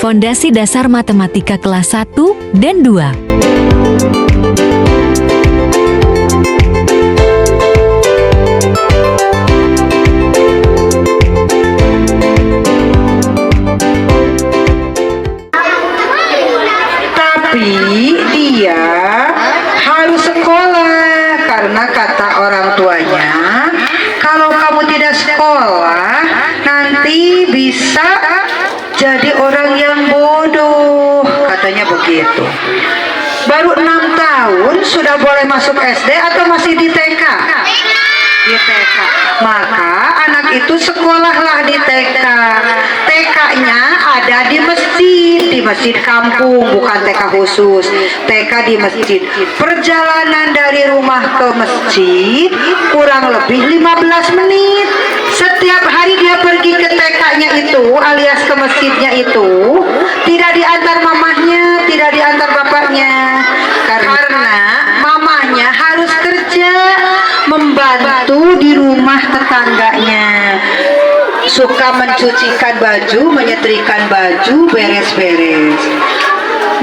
Fondasi Dasar Matematika kelas 1 dan 2. Tapi dia harus sekolah karena kata orang tuanya, kalau kamu tidak sekolah nanti bisa jadi orang yang bodoh, katanya begitu. Baru 6 tahun sudah boleh masuk SD atau masih di TK? Di TK. Maka anak itu sekolahlah di TK. TK-nya ada di masjid kampung, bukan TK khusus. TK di masjid. Perjalanan dari rumah ke masjid kurang lebih 15 menit. Setiap hari dia pergi ke TK-nya itu alias ke masjidnya itu, tidak diantar mamahnya, tidak diantar bapaknya, karena mamahnya harus kerja membantu di rumah tetangganya, suka mencucikan baju, menyetrikakan baju, beres-beres.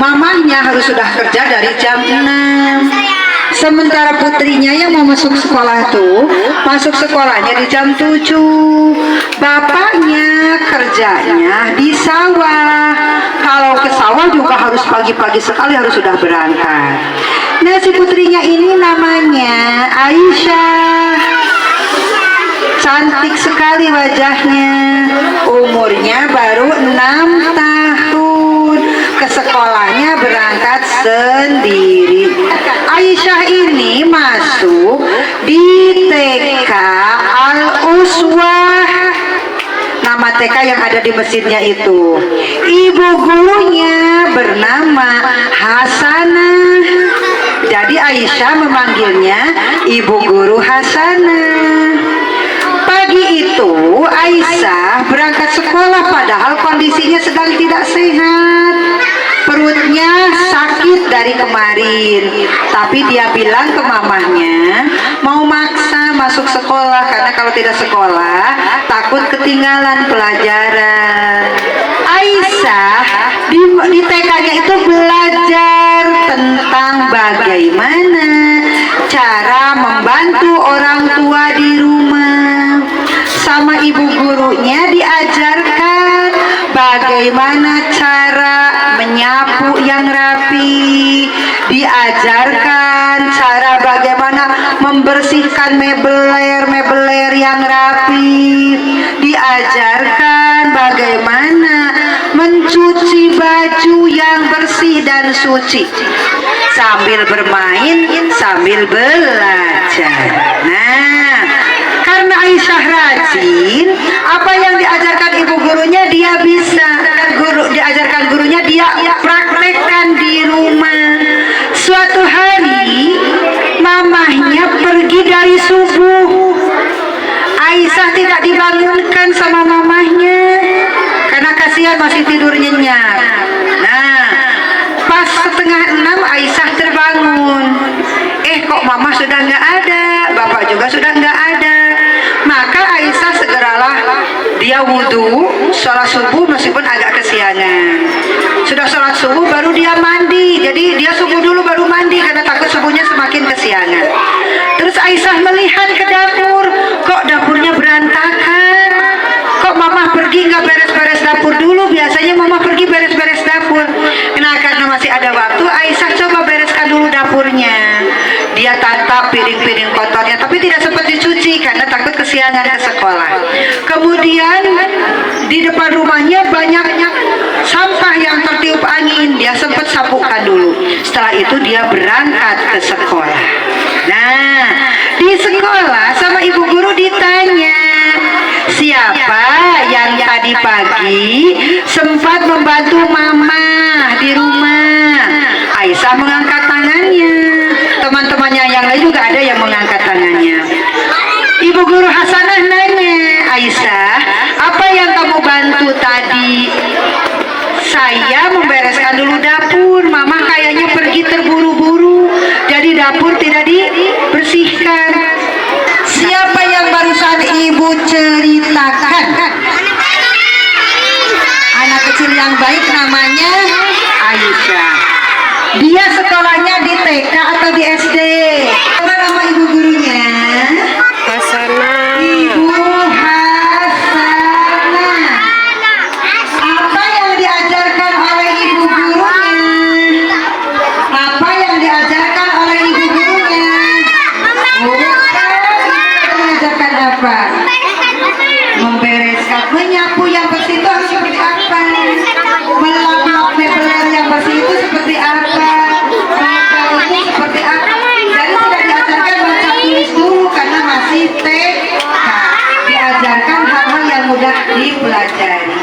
Mamahnya harus sudah kerja dari jam 6. Sementara putrinya yang mau masuk sekolah tuh masuk sekolahnya di jam 7. Bapaknya kerjanya di sawah. Kalau ke sawah juga harus pagi-pagi sekali, harus sudah berangkat. Nah, si putrinya ini namanya Aisyah. Cantik sekali wajahnya. Umurnya baru 6 tahun. Ke sekolahnya berangkat sendiri. Aisyah ini masuk di TK Al-Uswah, nama TK yang ada di masjidnya itu. Ibu gurunya bernama Hasanah. Jadi Aisyah memanggilnya Ibu Guru Hasanah. Pagi itu Aisyah berangkat sekolah padahal kondisinya sedang tidak sehat. Perutnya sakit dari kemarin, tapi dia bilang ke mamahnya mau maksa masuk sekolah karena kalau tidak sekolah takut ketinggalan pelajaran. Aisyah di TK-nya itu belajar tentang bagaimana cara membantu orang tua di rumah. Sama ibu gurunya diajarkan bagaimana cara menyapu yang rapi, diajarkan cara bagaimana membersihkan mebeler yang rapi, diajarkan bagaimana mencuci baju yang bersih dan suci, sambil bermain, sambil belajar. Nah, karena Aisyah rajin, apa yang diajarkan ibu gurunya dia bisa. Diajarkan gurunya dia praktekkan di rumah. Suatu hari mamahnya pergi dari subuh. Aisyah tidak dibangunkan sama mamahnya karena kasihan masih tidur nyenyak. Nah, pas setengah 6 Aisyah terbangun. Kok mama sudah nggak ada, bapak juga sudah nggak ada. Maka Aisyah segeralah dia wudhu, sholat subuh meskipun agak kesiangan. Sudah sholat subuh baru dia mandi. Jadi dia subuh dulu baru mandi karena takut subuhnya semakin kesiangan. Terus Aisyah melihat ke dapur, kok dapurnya berantakan. Kok mama pergi nggak beres-beres dapur dulu? Biasanya mama pergi beres-beres dapur. Nah, karena masih ada waktu, Aisyah coba bereskan dulu dapurnya. Dia tatap piring-piring kotornya, tapi tidak sempat dicuci karena takut kesiangan ke sekolah. Kemudian di depan rumahnya banyak sampah yang tertiup angin. Dia sempat sapukan dulu. Setelah itu dia berangkat ke sekolah. Nah, di sekolah sama ibu guru ditanya, siapa yang tadi pagi sempat membantu mama di rumah? Aisyah mengangkat tangannya. Teman-temannya yang lain juga ada yang mengangkat tangannya. Ibu guru Hasanah nanya, Aisyah, apa yang kamu bantu tadi? Saya membereskan dulu dapur. Mama kayaknya pergi terburu-buru, jadi dapur tidak dibersihkan. Siapa yang barusan ibu ceritakan? anak kecil yang baik namanya Aisyah. Dia sekolahnya di TK atau di SD? Apa nama ibu gurunya? Hasanah. Ibu Hasanah. Apa yang diajarkan oleh ibu gurunya? Apa yang diajarkan oleh ibu gurunya? Bukan, mengajarkan apa? Membereskan, menyapu yang bersih itu harus seperti apa? Melap mebel yang bersih itu seperti apa? Maka itu seperti apa? Jadi tidak diajarkan baca tulis dulu karena masih TK. Diajarkan hal-hal yang mudah dipelajari.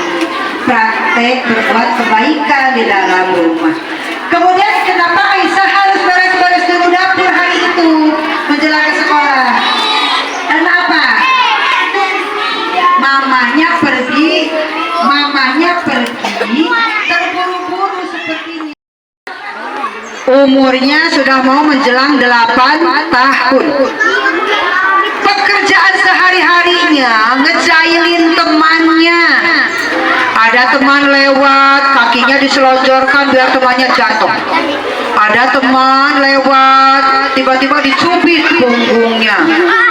Praktek berbuat kebaikan di dalam rumah. Kemudian kenapa Aisyah harus beres-beres dulu dapur hari itu menjelang ke sekolah? Karena apa? Mamanya pergi terburu-buru sepertinya. Umurnya sudah mau menjelang 8 tahun. Pekerjaan sehari-harinya ngejailin temannya. Ada teman lewat, kakinya diselonjorkan biar temannya jatuh. Ada teman lewat, tiba-tiba dicubit punggungnya.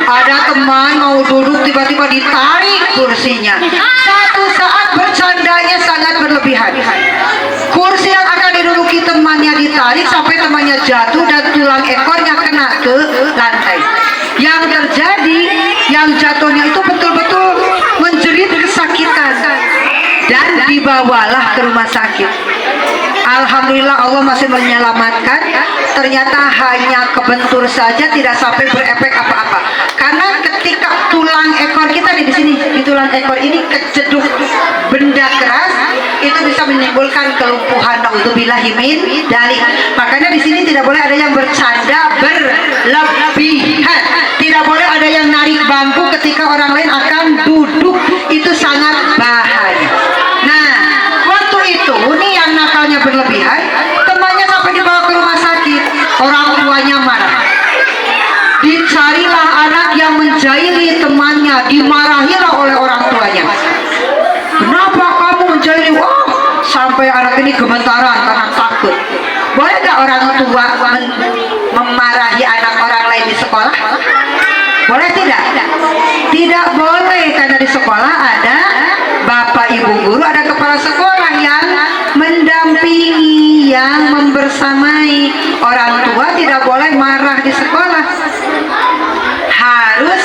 Ada teman mau duduk, tiba-tiba ditarik kursinya. Satu saat bercandanya sangat berlebihan. Kursi yang akan diduduki temannya ditarik sampai temannya jatuh dan tulang ekornya kena ke lantai. Yang terjadi, yang jatuhnya itu betul-betul menjerit kesakitan dan dibawalah ke rumah sakit. Alhamdulillah Allah masih menyelamatkan. Ternyata hanya kebentur saja, tidak sampai berefek apa-apa. Karena ketika tulang ekor kita di sini, di tulang ekor ini kejeduk benda keras, itu bisa menimbulkan kelumpuhan. Naudzubillahi min dzalik. Makanya di sini tidak boleh ada yang bercanda berlebihan. Tidak boleh ada yang narik bangku ketika orang lain akan duduk. Itu sangat bahaya. Nah, waktu itu nih yang nakalnya berlebihan, temannya sampai dibawa ke rumah sakit. Orang tuanya marah. Dicarilah anak yang menjahili temannya, dimarahilah oleh orang tuanya. Kenapa kamu menjahili? Wah, sampai anak ini gemetaran karena takut. Boleh gak orang tua memarahi anak orang lain di sekolah? Boleh tidak? Tidak boleh, karena di sekolah ada bapak ibu guru, ada kepala sekolah yang mendampingi, yang membersamai. Orang tua tidak boleh marah di sekolah. Harus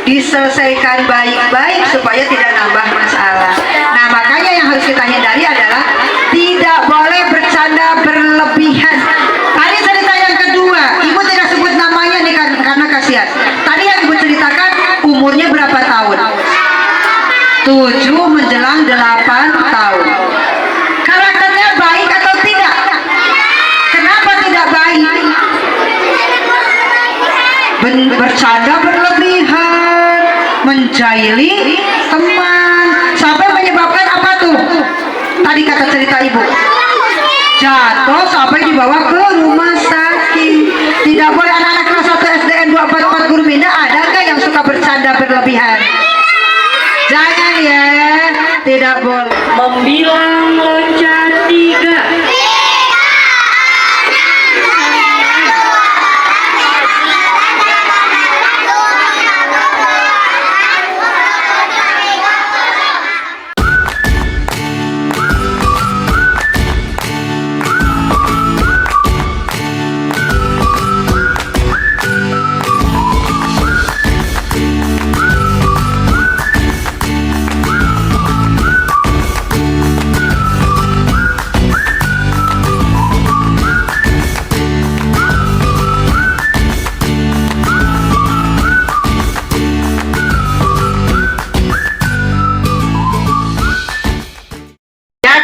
diselesaikan baik-baik supaya tidak nambah masalah. Nah, makanya yang harus kita hindari adalah tidak boleh bercanda berlebihan. Tadi cerita yang kedua, ibu tidak sebut namanya nih karena kasihan. Tadi yang ibu ceritakan umurnya berapa tahun? 7 menjelang 8 tahun. Karakternya baik atau tidak? Kenapa tidak baik? Bercanda berlebihan, menjahili teman, sampai menyebabkan apa tuh? Tadi kata cerita ibu, jatuh sampai dibawa ke rumah sakit. Tidak boleh. Anak-anak kelas 1 SDN 244 Guru Minda, ada nggak yang suka bercanda berlebihan? Jangan ya, tidak boleh. Membilang loncat 3.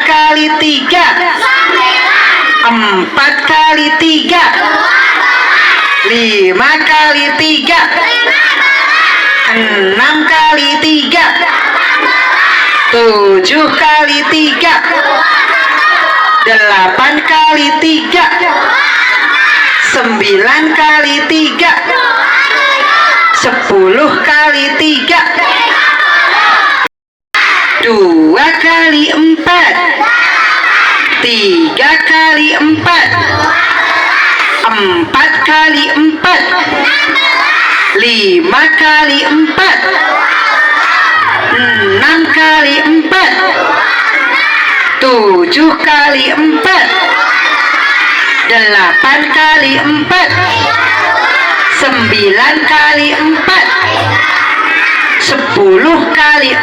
Kali 3, 4 kali 3, 5 kali 3, 6 kali 3, 7 kali 3, 8 kali 3, 9 kali 3, 10 kali 3, 2 kali 4, 3 kali 4, 4 kali 4, 5 kali 4, 6 kali 4, 7 kali 4, 8 kali 4, 9 kali 4, 10 kali 4,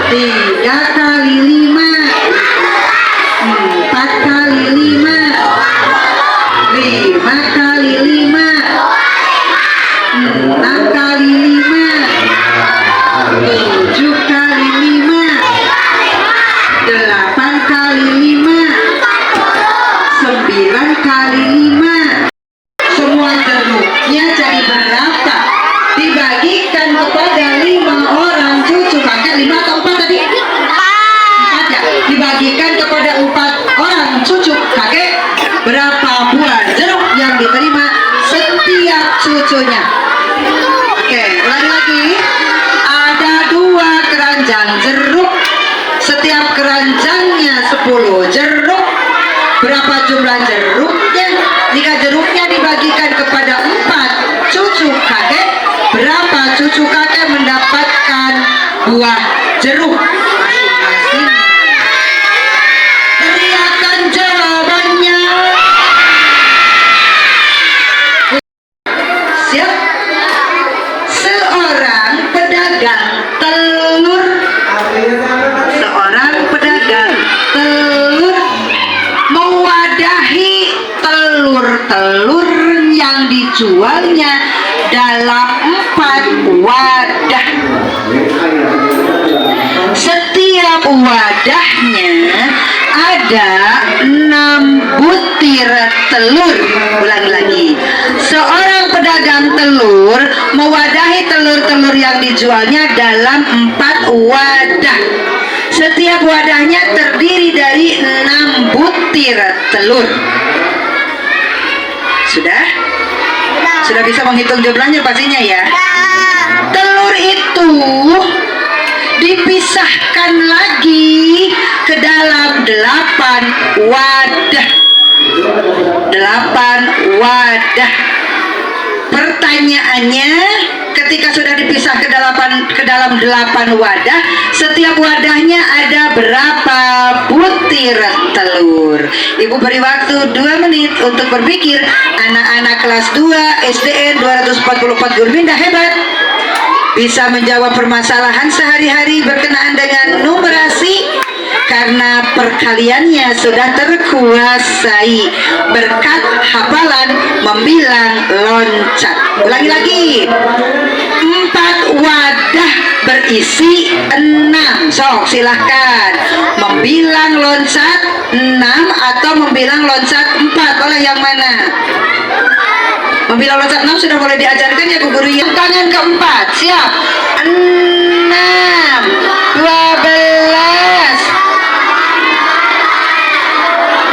3 kali 5, 4 kali 5, 5 kali 5, 6 kali 5, 7 kali 5, 8 kali 5, 9 kali 5. Semua jeruknya jadi berapa? Dibagikan kepada 5 orang cucu kakek. 5 atau 4 tadi? 4 ya. Dibagikan kepada 4 orang cucu kakek. Berapa buah jeruk yang diterima setiap cucunya? Oke, ulangi lagi. Ada 2 keranjang jeruk. Setiap keranjangnya 10 jeruk. Berapa jumlah jeruknya? Jika jeruknya dibagikan kepada 4 cucu kakek, berapa cucu kakek mendapatkan buah jeruk masing-masing? Teriakan jawabannya. Siap? Seorang pedagang telur. Seorang pedagang telur mewadahi telur-telur yang dijualnya dalam 4 wadah. Setiap wadahnya ada 6 butir telur. Ulangi lagi. Seorang pedagang telur mewadahi telur-telur yang dijualnya dalam 4 wadah. Setiap wadahnya terdiri dari 6 butir telur. Sudah? Sudah bisa menghitung jumlahnya pastinya ya? Telur itu dipisahkan lagi ke dalam 8 wadah. 8 wadah. Pertanyaannya, ketika sudah dipisah ke dalam 8 wadah, setiap wadahnya ada berapa butir telur? Ibu beri waktu 2 menit untuk berpikir. Anak-anak kelas 2 SDN 244 Gurminda hebat, bisa menjawab permasalahan sehari-hari berkenaan dengan numerasi karena perkaliannya sudah terkuasai berkat hafalan membilang loncat. Ulangi lagi. 4 wadah berisi 6. Sok silahkan membilang loncat 6 atau membilang loncat 4. Oleh yang mana? Membilang loncat 6 sudah mulai diajarkan ya Bu Guru ya. Tangan keempat, siap. 6, 12,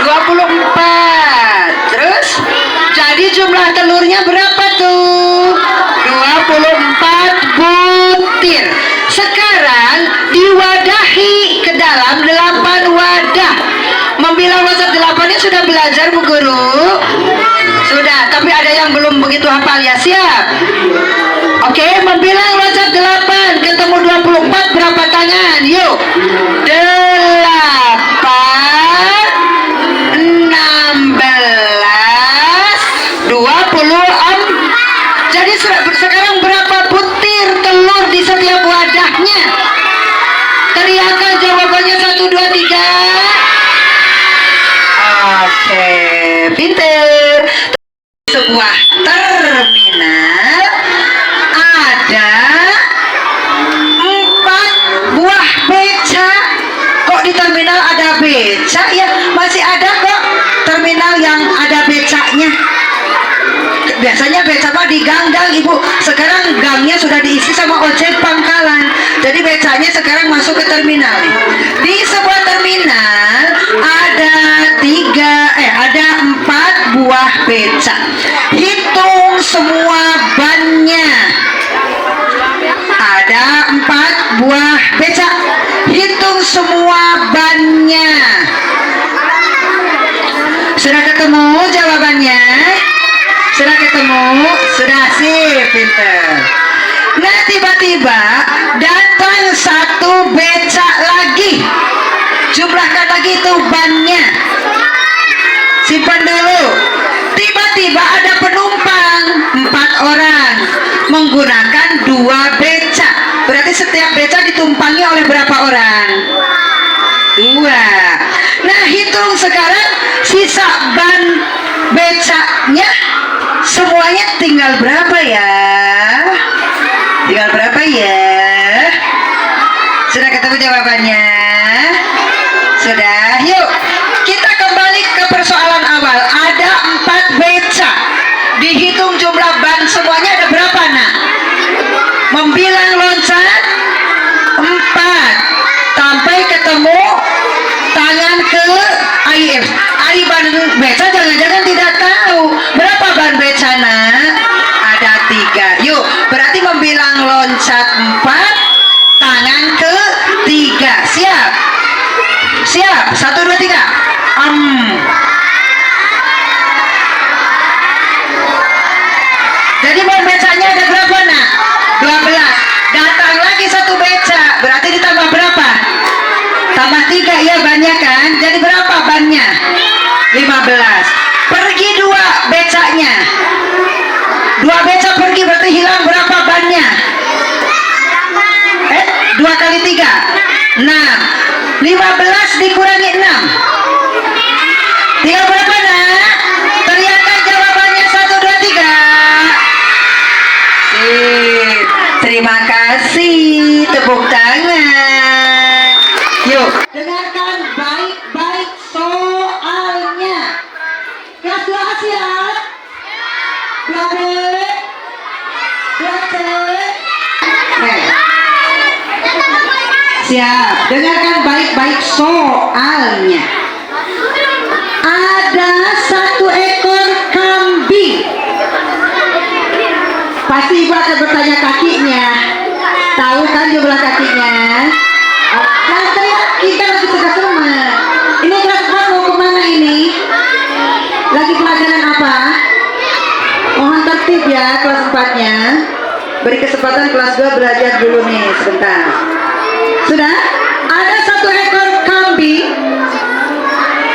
24. Terus jadi jumlah telurnya berapa tuh? 24 butir. Sekarang diwadahi ke dalam 8 wadah. Membilang loncat 8-nya sudah belajar Bu Guru? Sudah, tapi ada yang belum begitu hafal ya. Siap? Oke, membilang loncat 8 ketemu 24 berapa tangan? Yuk. 8, 16, 24. Jadi sekarang berapa butir telur di setiap wadahnya? Teriakan jawabannya 1, 2, 3. Oke, pinter. Sebuah terminal ada 4 buah beca. Kok di terminal ada beca ya? Masih ada kok terminal yang ada becanya. Biasanya beca mah di gang-gang Ibu. Sekarang gangnya sudah diisi sama ojek pangkalan. Jadi becanya sekarang masuk ke terminal nih. Di sebuah terminal ada 4 buah beca. Hitung semua bannya. Ada buah beca. Hitung semua bannya. Sudah ketemu jawabannya? Sudah ketemu? Sudah sih, pinter. Nah, tiba-tiba datang satu becak lagi. Jumlahkan lagi itu bannya. Simpan dulu. Tiba-tiba ada penumpang 4 orang menggunakan 2 becak. Berarti setiap becak ditumpangi oleh berapa orang? 2. Nah, hitung sekarang sisa ban becaknya semuanya tinggal berapa ya? Tinggal berapa ya? Sudah ketemu jawabannya? Sudah. Yuk, kita kembali ke persoalan awal. Ada 4 becak. Dihitung jumlah ban semuanya ada berapa, nak? Membilang loncat 4 sampai ketemu tangan ke AIF. Ari ban beca jangan-jangan tidak tahu berapa ban beca, nak? Ada 3. Yuk, berarti membilang loncat 4, tangan ke 3. Siap? Siap? 1, 2, 3. Jadi ban becanya ada berapa, nak? 12. Datang lagi satu beca, berarti ditambah berapa? Tambah 3 ya bannya kan? Jadi berapa bannya? 15. Pergi 2 becanya. 2 beca pergi berarti hilang berapa bannya? 2 kali 3 6. 15 dikurangi 6 tinggal berapa, nak? Teriakan jawabannya. 1, 2, 3. Sip. Terima kasih. Tepuk tangan. Yuk, dengarkan baik-baik soalnya. Kelas 2 siap? 2B 2C. Siap. Dengarkan baik-baik soalnya. Ada 1 ekor kambing. Pasti ibu akan bertanya kakinya. Tahu kan jumlah kakinya? Nah, kita lagi tugas rumah. Ini kelas 4 mau kemana ini? Lagi pelajaran apa? Mohon tertib ya kelas 4-nya. Beri kesempatan kelas 2 belajar dulu nih sebentar. Sudah? Ada 1 ekor kambing,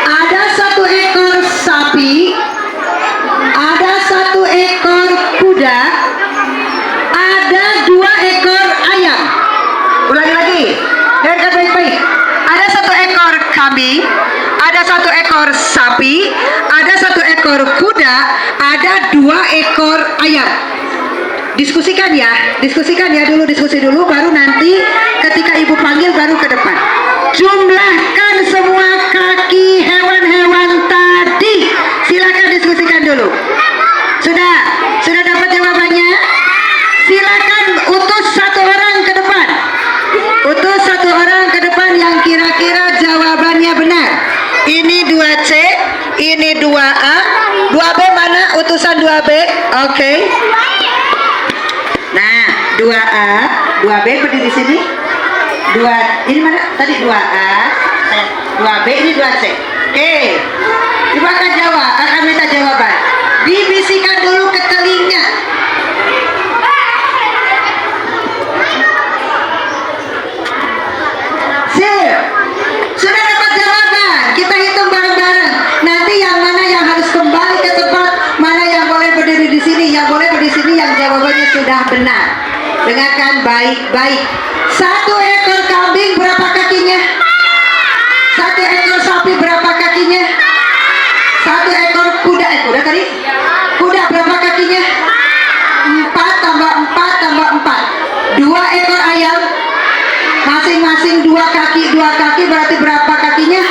ada 1 ekor sapi, ada 1 ekor kuda, ada 2 ekor ayam. Ulangi lagi. Dengarkan baik-baik. Ada 1 ekor kambing, ada 1 ekor sapi, ada 1 ekor kuda, ada 2 ekor ayam. Diskusikan ya dulu, diskusi dulu, baru nanti ketika ibu panggil baru ke depan. Jumlahkan semua kaki hewan-hewan tadi. Silakan diskusikan dulu. Sudah dapat jawabannya? Silakan utus 1 orang ke depan. Utus 1 orang ke depan yang kira-kira jawabannya benar. Ini 2C, ini 2A, 2B mana? Utusan 2B. Oke. Nah, 2A, 2B berdiri di sini. 2 ini mana? Tadi 2A, 2B, ini 2C. Oke. Ibu akan minta jawaban. Dibisikkan dulu ke telinga. Sip. Sudah dapat jawaban. Kita hitung bareng-bareng. Nanti yang mana yang harus kembali ke tempat, mana yang boleh berdiri di sini, yang boleh berdiri di sini yang jawabannya sudah benar. Dengarkan baik-baik. 1 ekor kambing berapa kakinya? 1 ekor sapi berapa kakinya? 1 ekor kuda tadi? Kuda berapa kakinya? 4 tambah 4 tambah 4. 2 ekor ayam masing-masing 2 kaki berarti berapa kakinya?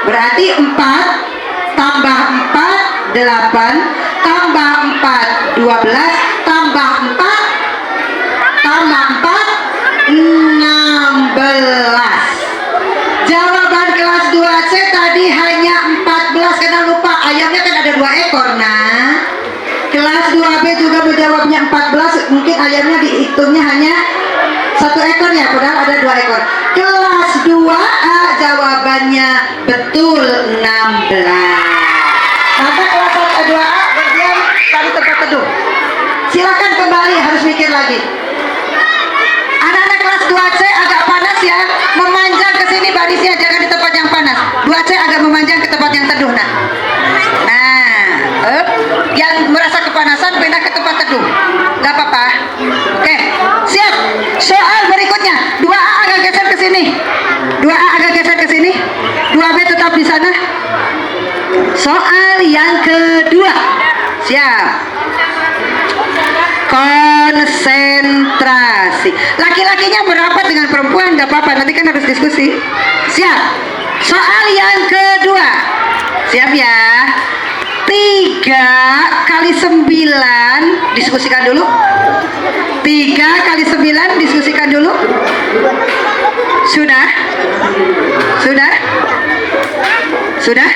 Berarti 4 tambah 4 8 tambah 4 12 tambah 4 tambah 4 16. Jawaban kelas 2C tadi hanya 14 karena lupa ayamnya kan ada 2 ekor. Nah, kelas 2B juga menjawabnya 14, mungkin ayamnya dihitungnya hanya 1 ekor ya, padahal ada 2 ekor. Kelas 2A jawabannya betul 16. Maka kelas 2A berdiam pada tempat teduh. Silakan kembali, harus mikir lagi. Anak-anak kelas 2C agak panas ya, memanjang ke sini barisnya, jangan di tempat yang panas. 2C agak memanjang ke tempat yang teduh, nah. Yang merasa kepanasan pindah ke tempat teduh, nggak apa-apa. Oke, siap. Soal berikutnya, 2A agak geser ke sini, 2A agak geser ke sini, 2B tetap di sana. Soal yang kedua, siap. Konsentrasi. Laki-lakinya merapat dengan perempuan, nggak apa-apa, nanti kan harus diskusi. Siap. Soal yang kedua, siap ya. 3 kali 9 diskusikan dulu. 3 kali 9 diskusikan dulu. Sudah? Sudah? Sudah?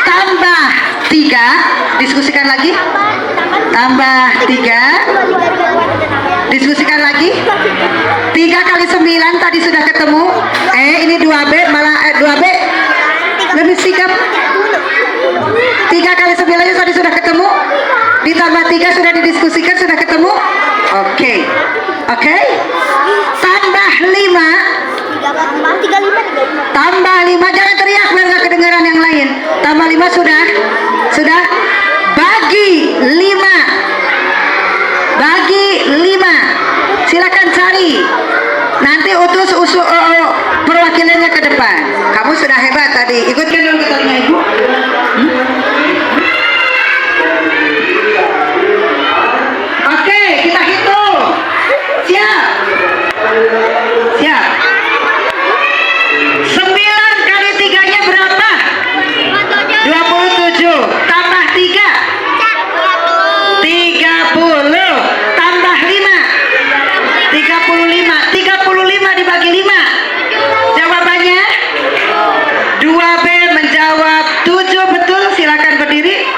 Tambah 3 diskusikan lagi. Tambah 3 diskusikan lagi. 3 kali 9 tadi sudah ketemu. Ini 2B malah 2B lebih sikap. 3 kali 9 tadi sudah ketemu, ditambah 3 sudah didiskusikan, sudah ketemu. Oke. Tambah 5. Tambah 5, jangan teriak biar gak kedengaran yang lain. Tambah 5 sudah. Bagi 5. Bagi 5. Silakan cari. Nanti utus perwakilannya ke depan. Kamu sudah hebat tadi. Ikutkan dulu ke tanya ibu. Oke, kita hitung. Siap. 9 kali 3-nya berapa? 27. Tambah 3. 30. Tambah 5. 35. 35 dibagi 5. Jawabannya 2B menjawab 7 betul, silakan berdiri.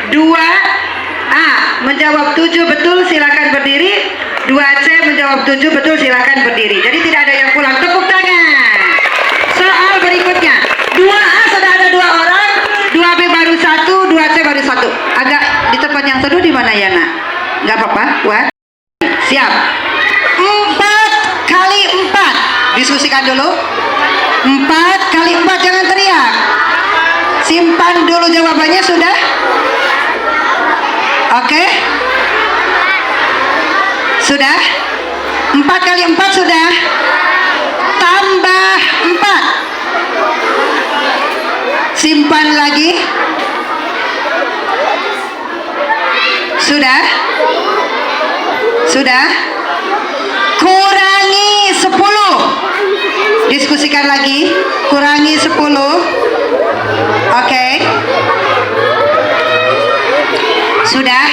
2A menjawab 7 betul, silakan berdiri. 2C menjawab 7 betul, silakan berdiri. Jadi tidak ada yang pulang. Tepuk tangan. Soal berikutnya, 2A sudah ada 2 orang, 2B baru 1, 2C baru 1. Agak di tempat yang teduh di mana ya, nak? Nggak apa-apa, kuat. Siap. 4 kali 4 diskusikan dulu. 4 kali 4, jangan teriak. Simpan dulu jawabannya, sudah? Oke. Sudah? 4 kali 4 sudah. Tambah 4. Simpan lagi. Sudah? Sudah? Kurangi 10. Diskusikan lagi. Kurangi 10. Oke. Sudah?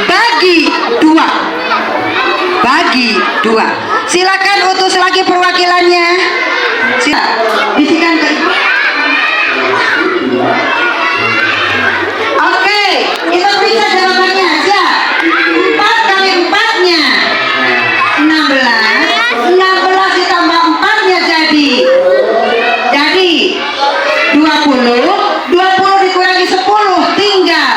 Bagi 2. Bagi 2. Silakan utus lagi perwakilannya. Silakan. Bisikan ke ibu. Oke, kita bisa jawabannya. Siap. 4 kali 4-nya 16. 16 ditambah 4-nya jadi 20. 20 dikurangi 10 tinggal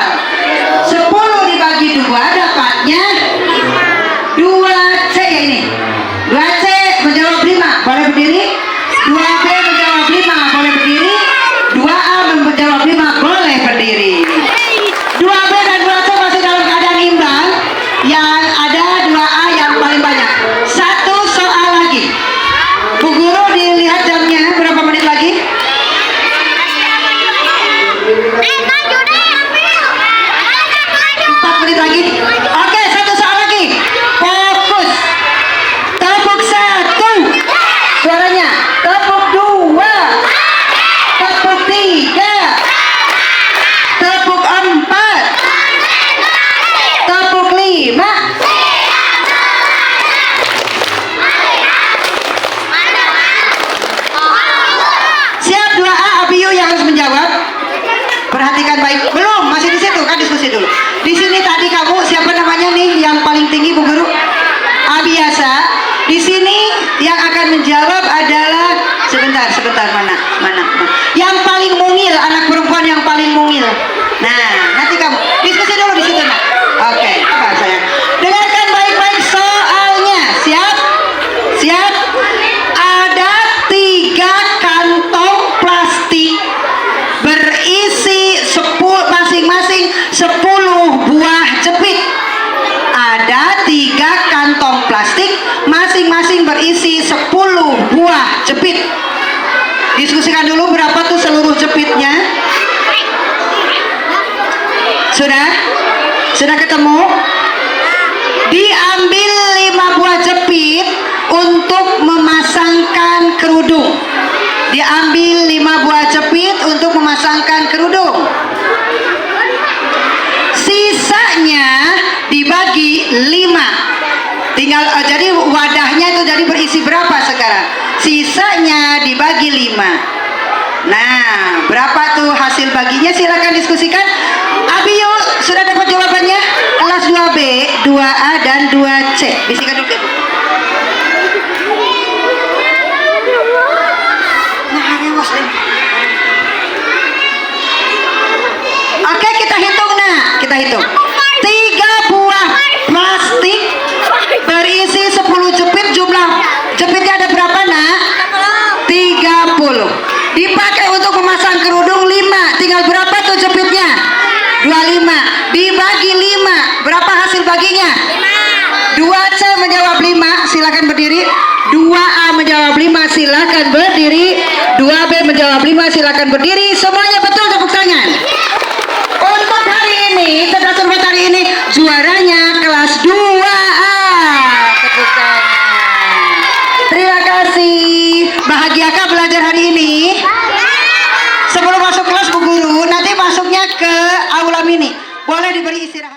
10 dibagi 2, dapatnya 2C ya ini. 2C menjawab 5, boleh berdiri. 2B menjawab 5, boleh berdiri. 2A menjawab 5, boleh berdiri. 2B dan 2C masih dalam keadaan imbang. Yang ada 2A yang paling banyak. 1 soal lagi. Bu Guru dilihat jamnya berapa menit lagi? 4 menit lagi. Oke, 1 soal lagi. Fokus. Tepuk 1. Suaranya. Tepuk 2. Tepuk 3. Tepuk 4. Tepuk 5. Siap 2A, Abiyu yang harus menjawab. Perhatikan baik. Belum, masih di situ kan, diskusi dulu. Di sini tadi kamu siapa namanya nih yang paling tinggi Bu Guru? Abiasa. Di sini menjawab adalah sebentar mana. Yang paling mungil, anak perempuan yang paling mungil. Nah, nanti kamu diskusi dulu di situ, Nak. Oke, apa sayang? Dengarkan baik-baik soalnya. Siap? Siap? Ada 3 kantong plastik berisi masing-masing 10 buah jepit. Ada 3 kantong plastik masing-masing berisi 10 buah jepit. Diskusikan dulu berapa tuh seluruh jepitnya. Sudah ketemu? Diambil 5 buah jepit untuk memasangkan kerudung. Diambil 5 buah jepit untuk memasangkan kerudung. Sisanya dibagi 5. Tinggal jadi wadahnya itu jadi berisi berapa sekarang? Sisanya dibagi 5. Nah, berapa tuh hasil baginya? Silakan diskusikan. Abi yuk, sudah dapat jawabannya? Kelas 2B, 2A dan 2C. Bisikan dulu. Oke, kita hitung, Nah. Kita hitung. 3 buah plastik berisi 10 jepit. Jumlah jepitnya ada berapa, Nak? 30. Dipakai untuk memasang kerudung 5. Tinggal berapa tuh jepitnya? 25. Dibagi 5. Berapa hasil baginya? 2C menjawab 5. Silakan berdiri. 2A menjawab 5. Silakan berdiri. 2B menjawab 5. Silakan berdiri. Semuanya betul, tepuk tangan. Untuk hari ini, cerdas cermat hari ini, juaranya kelas 2A. Tepuk tangan. Terima kasih. Bahagiakah belajar hari ini? Sebelum masuk kelas Bu Guru, nanti masuknya ke aula mini. Boleh diberi istirahat.